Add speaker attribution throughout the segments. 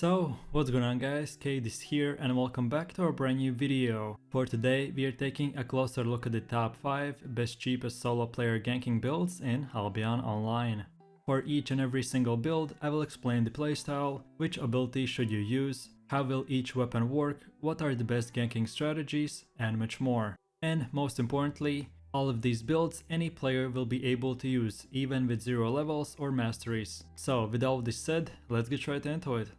Speaker 1: So, what's going on guys, Kate is here and welcome back to our brand new video. For today, we are taking a closer look at the top 5 best cheapest solo player ganking builds in Albion Online. For each and every single build, I will explain the playstyle, which ability should you use, how will each weapon work, what are the best ganking strategies, and much more. And most importantly, all of these builds any player will be able to use, even with 0 levels or masteries. So with all this said, let's get right into it.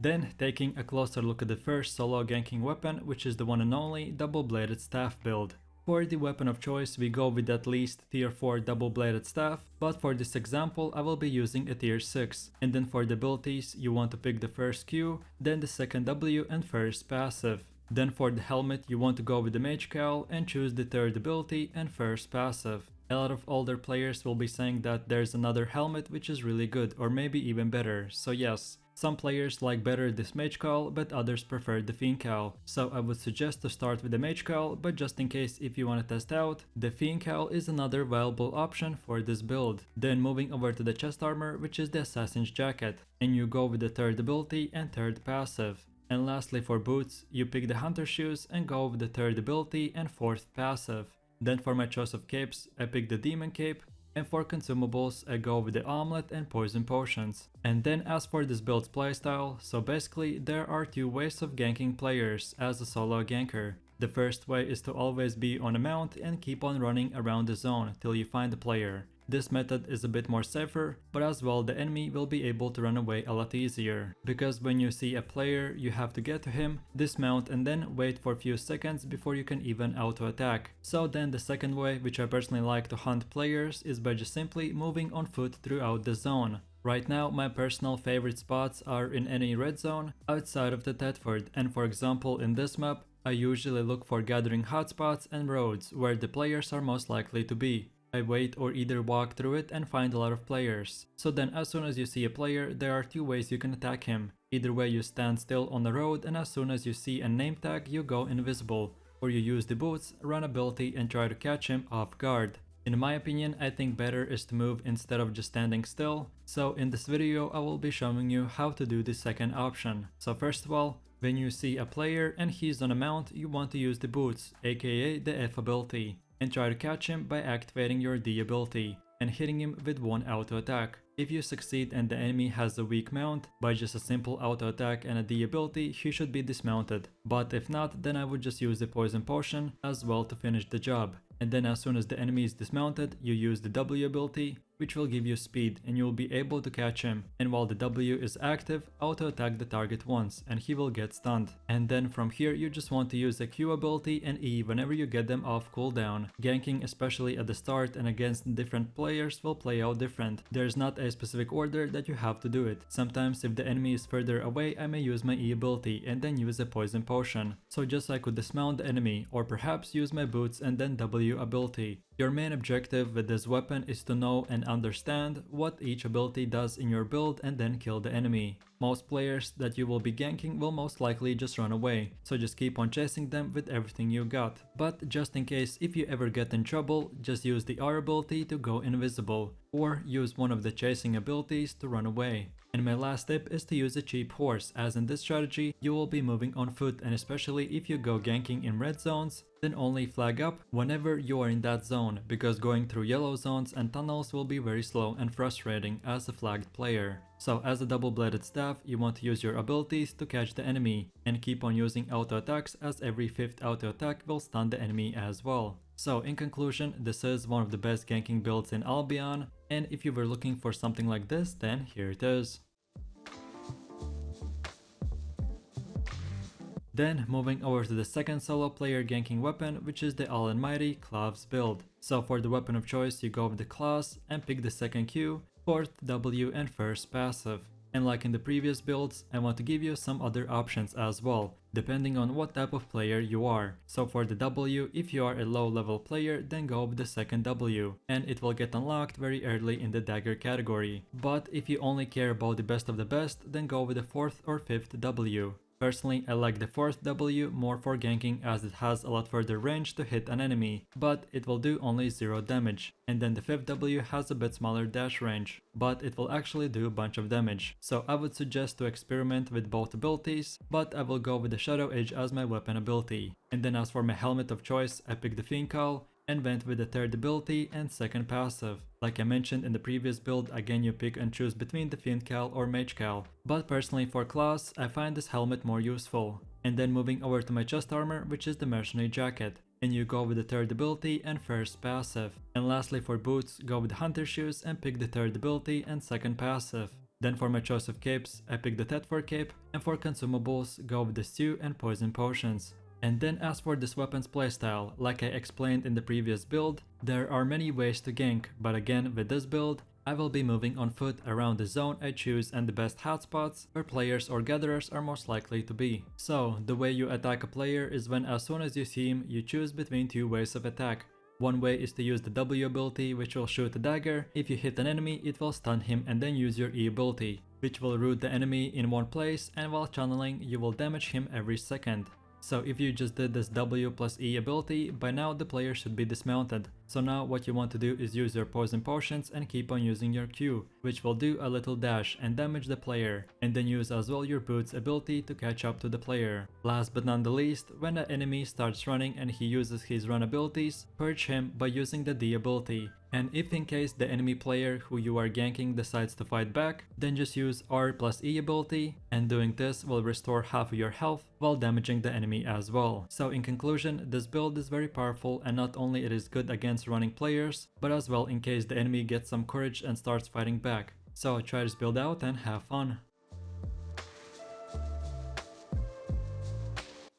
Speaker 1: Then taking a closer look at the first solo ganking weapon, which is the one and only double-bladed staff build. For the weapon of choice we go with at least tier 4 double-bladed staff, but for this example I will be using a tier 6. And then for the abilities you want to pick the first Q, then the second W and first passive. Then for the helmet you want to go with the mage cowl and choose the third ability and first passive. A lot of older players will be saying that there's another helmet which is really good or maybe even better, so yes. Some players like better this mage cowl, but others prefer the fiend cowl. So I would suggest to start with the mage cowl, but just in case if you want to test out, the fiend cowl is another viable option for this build. Then moving over to the chest armor, which is the assassin's jacket, and you go with the third ability and third passive. And lastly for boots, you pick the hunter shoes and go with the third ability and fourth passive. Then for my choice of capes, I pick the demon cape. And for consumables, I go with the omelet and poison potions. And then as for this build's playstyle, so basically there are 2 ways of ganking players as a solo ganker. The first way is to always be on a mount and keep on running around the zone till you find the player. This method is a bit more safer, but as well the enemy will be able to run away a lot easier. Because when you see a player, you have to get to him, dismount and then wait for a few seconds before you can even auto attack. So then the second way, which I personally like to hunt players, is by just simply moving on foot throughout the zone. Right now my personal favorite spots are in any red zone outside of the Thetford, and for example in this map, I usually look for gathering hotspots and roads where the players are most likely to be. I wait or either walk through it and find a lot of players. So then as soon as you see a player, there are 2 ways you can attack him. Either way you stand still on the road and as soon as you see a name tag you go invisible. Or you use the boots, run ability and try to catch him off guard. In my opinion, I think better is to move instead of just standing still. So in this video I will be showing you how to do the second option. So first of all, when you see a player and he's on a mount, you want to use the boots, aka the F ability. And try to catch him by activating your D ability and hitting him with 1 auto attack. If you succeed and the enemy has a weak mount, by just a simple auto attack and a D ability, he should be dismounted. But if not, then I would just use the poison potion as well to finish the job. And then as soon as the enemy is dismounted, you use the W ability, which will give you speed and you will be able to catch him. And while the W is active, auto attack the target once and he will get stunned. And then from here you just want to use the Q ability and E whenever you get them off cooldown. Ganking especially at the start and against different players will play out different. There's not a specific order that you have to do it. Sometimes if the enemy is further away I may use my E ability and then use a poison potion. So just I could dismount the enemy or perhaps use my boots and then W ability. Your main objective with this weapon is to know and understand what each ability does in your build and then kill the enemy. Most players that you will be ganking will most likely just run away, so just keep on chasing them with everything you got. But just in case if you ever get in trouble, just use the R ability to go invisible, or use one of the chasing abilities to run away. And my last tip is to use a cheap horse, as in this strategy you will be moving on foot, and especially if you go ganking in red zones, then only flag up whenever you are in that zone, because going through yellow zones and tunnels will be very slow and frustrating as a flagged player. So as a double-bladed staff, you want to use your abilities to catch the enemy, and keep on using auto attacks as every 5th auto attack will stun the enemy as well. So in conclusion, this is one of the best ganking builds in Albion, and if you were looking for something like this, then here it is. Then moving over to the second solo player ganking weapon, which is the almighty Claws build. So for the weapon of choice you go with the Claws and pick the second Q, 4th W and first passive. And like in the previous builds, I want to give you some other options as well, depending on what type of player you are. So for the W, if you are a low level player, then go with the second W, and it will get unlocked very early in the dagger category. But if you only care about the best of the best, then go with the 4th or 5th W. Personally, I like the 4th W more for ganking as it has a lot further range to hit an enemy, but it will do only 0 damage. And then the 5th W has a bit smaller dash range, but it will actually do a bunch of damage. So I would suggest to experiment with both abilities, but I will go with the Shadow Edge as my weapon ability. And then as for my helmet of choice, I picked the Fiend Cowl and went with the 3rd ability and 2nd passive. Like I mentioned in the previous build, again you pick and choose between the Fiend Cowl or Mage Cowl, but personally for class I find this helmet more useful. And then moving over to my chest armor, which is the Mercenary Jacket, and you go with the 3rd ability and 1st passive. And lastly for boots, go with the Hunter Shoes and pick the 3rd ability and 2nd passive. Then for my choice of capes, I pick the Tetfor cape, and for consumables, go with the Stew and Poison Potions. And then as for this weapon's playstyle, like I explained in the previous build, there are many ways to gank, but again with this build, I will be moving on foot around the zone I choose and the best hotspots where players or gatherers are most likely to be. So the way you attack a player is when as soon as you see him, you choose between 2 ways of attack. One way is to use the W ability, which will shoot a dagger. If you hit an enemy, it will stun him, and then use your E ability, which will root the enemy in one place, and while channeling you will damage him every second. So if you just did this W plus E ability, by now the player should be dismounted. So now what you want to do is use your poison potions and keep on using your Q, which will do a little dash and damage the player, and then use as well your boots ability to catch up to the player. Last but not the least, when the enemy starts running and he uses his run abilities, purge him by using the D ability. And if in case the enemy player who you are ganking decides to fight back, then just use R plus E ability, and doing this will restore half of your health while damaging the enemy as well. So in conclusion, this build is very powerful, and not only it is good against running players, but as well in case the enemy gets some courage and starts fighting back. So try this build out and have fun.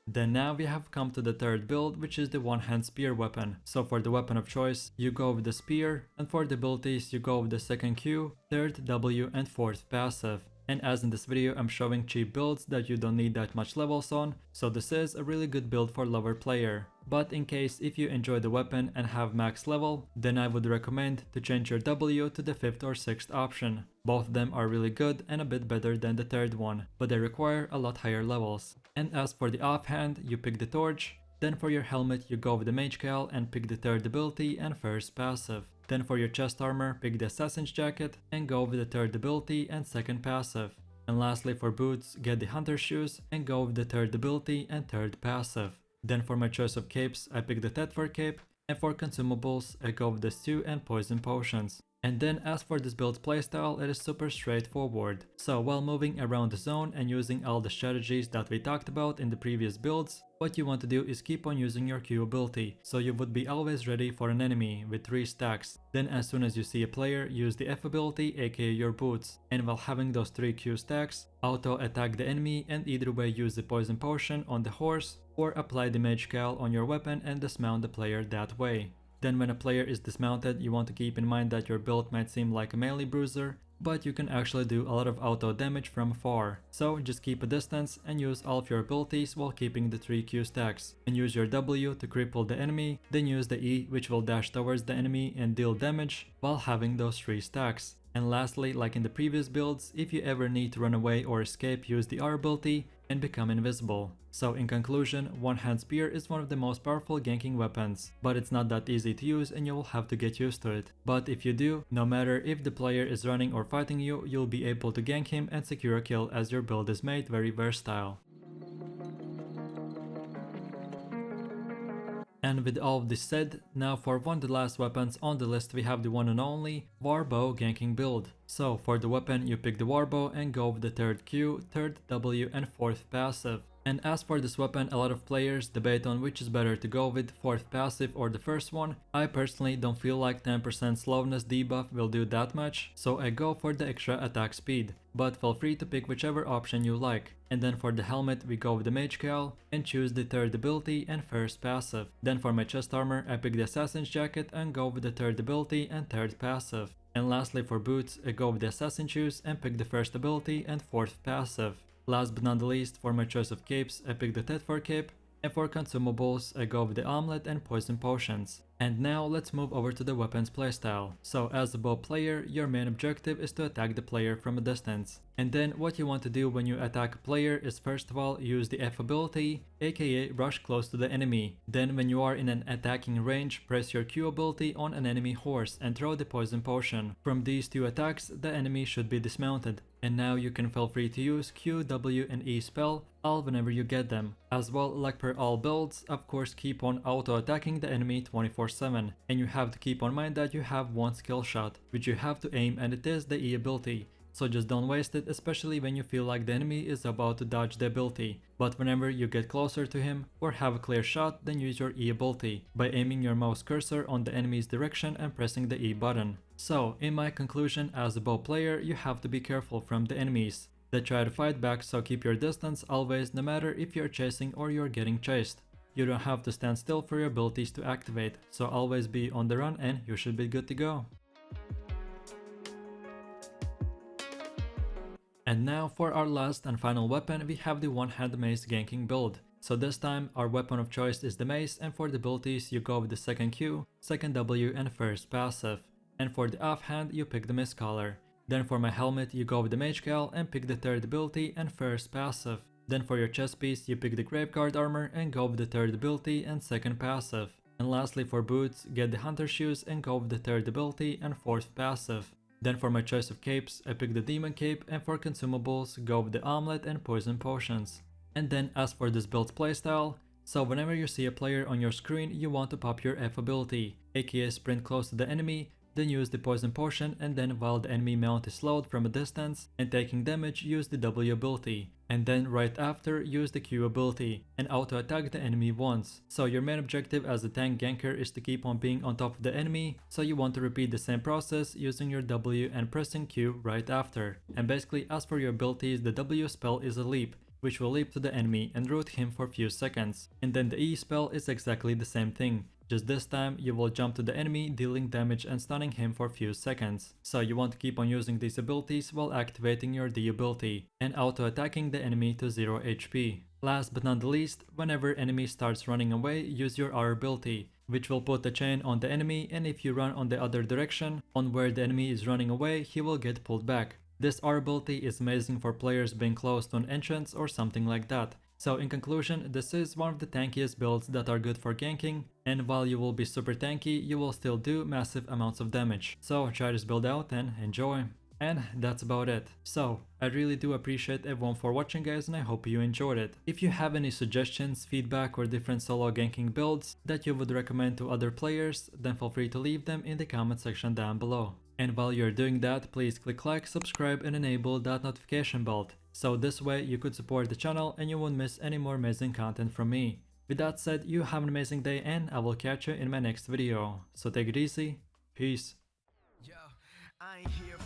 Speaker 1: Then now we have come to the 3rd build, which is the one-hand spear weapon. So for the weapon of choice, you go with the spear, and for the abilities you go with the 2nd Q, 3rd W and 4th passive. And as in this video I'm showing cheap builds that you don't need that much levels on, so this is a really good build for lover player. But in case if you enjoy the weapon and have max level, then I would recommend to change your W to the 5th or 6th option. Both of them are really good and a bit better than the 3rd one, but they require a lot higher levels. And as for the offhand, you pick the torch. Then for your helmet you go with the Mage Cowl and pick the 3rd ability and 1st passive. Then for your chest armor, pick the Assassin's Jacket and go with the 3rd ability and 2nd passive. And lastly for boots, get the Hunter Shoes and go with the 3rd ability and 3rd passive. Then for my choice of capes, I pick the Tetfor cape, and for consumables, I go with the Stew and Poison Potions. And then as for this build's playstyle, it is super straightforward. So while moving around the zone and using all the strategies that we talked about in the previous builds, what you want to do is keep on using your Q ability, so you would be always ready for an enemy with 3 stacks. Then as soon as you see a player, use the F ability, aka your boots, and while having those 3 Q stacks, auto attack the enemy and either way use the poison potion on the horse or apply the Mage Cowl on your weapon and dismount the player that way. Then when a player is dismounted, you want to keep in mind that your build might seem like a melee bruiser, but you can actually do a lot of auto damage from afar. So just keep a distance and use all of your abilities while keeping the 3 Q stacks. And use your W to cripple the enemy, then use the E which will dash towards the enemy and deal damage while having those 3 stacks. And lastly, like in the previous builds, if you ever need to run away or escape, use the R ability and become invisible. So in conclusion, one-hand spear is one of the most powerful ganking weapons, but it's not that easy to use and you will have to get used to it. But if you do, no matter if the player is running or fighting you, you'll be able to gank him and secure a kill as your build is made very versatile. And with all of this said, now for one of the last weapons on the list we have the one and only warbow ganking build. So for the weapon you pick the warbow and go with the 3rd Q, 3rd W and 4th passive. And as for this weapon, a lot of players debate on which is better to go with, 4th passive or the first one. I personally don't feel like 10% slowness debuff will do that much, so I go for the extra attack speed. But feel free to pick whichever option you like. And then for the helmet we go with the Mage Cowl and choose the 3rd ability and 1st passive. Then for my chest armor I pick the Assassin's Jacket and go with the 3rd ability and 3rd passive. And lastly for boots I go with the Assassin Shoes and pick the 1st ability and 4th passive. Last but not the least, for my choice of capes, I pick the Tetfor cape, and for consumables, I go with the Omelette and Poison Potions. And now let's move over to the weapons playstyle. So as a bow player, your main objective is to attack the player from a distance. And then what you want to do when you attack a player is first of all use the F ability, aka rush close to the enemy. Then when you are in an attacking range, press your Q ability on an enemy horse and throw the poison potion. From these two attacks, the enemy should be dismounted. And now you can feel free to use Q, W and E spell all whenever you get them. As well, like per all builds, of course keep on auto attacking the enemy 24/7. And you have to keep on mind that you have one skill shot, which you have to aim, and it is the E ability. So just don't waste it, especially when you feel like the enemy is about to dodge the ability. But whenever you get closer to him or have a clear shot, then use your E ability by aiming your mouse cursor on the enemy's direction and pressing the E button. So in my conclusion, as a bow player, you have to be careful from the enemies that try to fight back, so keep your distance always, no matter if you're chasing or you're getting chased. You don't have to stand still for your abilities to activate, so always be on the run and you should be good to go. And now for our last and final weapon, we have the one-hand mace ganking build. So this time our weapon of choice is the mace, and for the abilities you go with the second Q, second W and first passive. And for the offhand you pick the mist collar. Then for my helmet you go with the mage cowl and pick the third ability and first passive. Then for your chest piece you pick the graveguard armor and go with the third ability and second passive. And lastly for boots, get the hunter shoes and go with the third ability and fourth passive. Then for my choice of capes, I pick the demon cape, and for consumables, go with the omelet and poison potions. And then as for this build's playstyle, so whenever you see a player on your screen, you want to pop your F ability, aka sprint close to the enemy, then use the poison potion, and then while the enemy mount is slowed from a distance and taking damage, use the W ability. And then right after, use the Q ability and auto attack the enemy once. So your main objective as a tank ganker is to keep on being on top of the enemy, so you want to repeat the same process using your W and pressing Q right after. And basically as for your abilities, the W spell is a leap, which will leap to the enemy and root him for a few seconds. And then the E spell is exactly the same thing. Just this time you will jump to the enemy, dealing damage and stunning him for a few seconds. So you want to keep on using these abilities while activating your D ability and auto attacking the enemy to 0 HP. Last but not the least, whenever enemy starts running away, use your R ability, which will put a chain on the enemy, and if you run on the other direction, on where the enemy is running away, he will get pulled back. This R ability is amazing for players being close to an entrance or something like that. So in conclusion, this is one of the tankiest builds that are good for ganking, and while you will be super tanky, you will still do massive amounts of damage. So try this build out and enjoy. And that's about it. So I really do appreciate everyone for watching, guys, and I hope you enjoyed it. If you have any suggestions, feedback or different solo ganking builds that you would recommend to other players, then feel free to leave them in the comment section down below. And while you're doing that, please click like, subscribe and enable that notification bell. So this way you could support the channel and you won't miss any more amazing content from me. With that said, you have an amazing day and I will catch you in my next video. So take it easy. Peace. Yo, I ain't here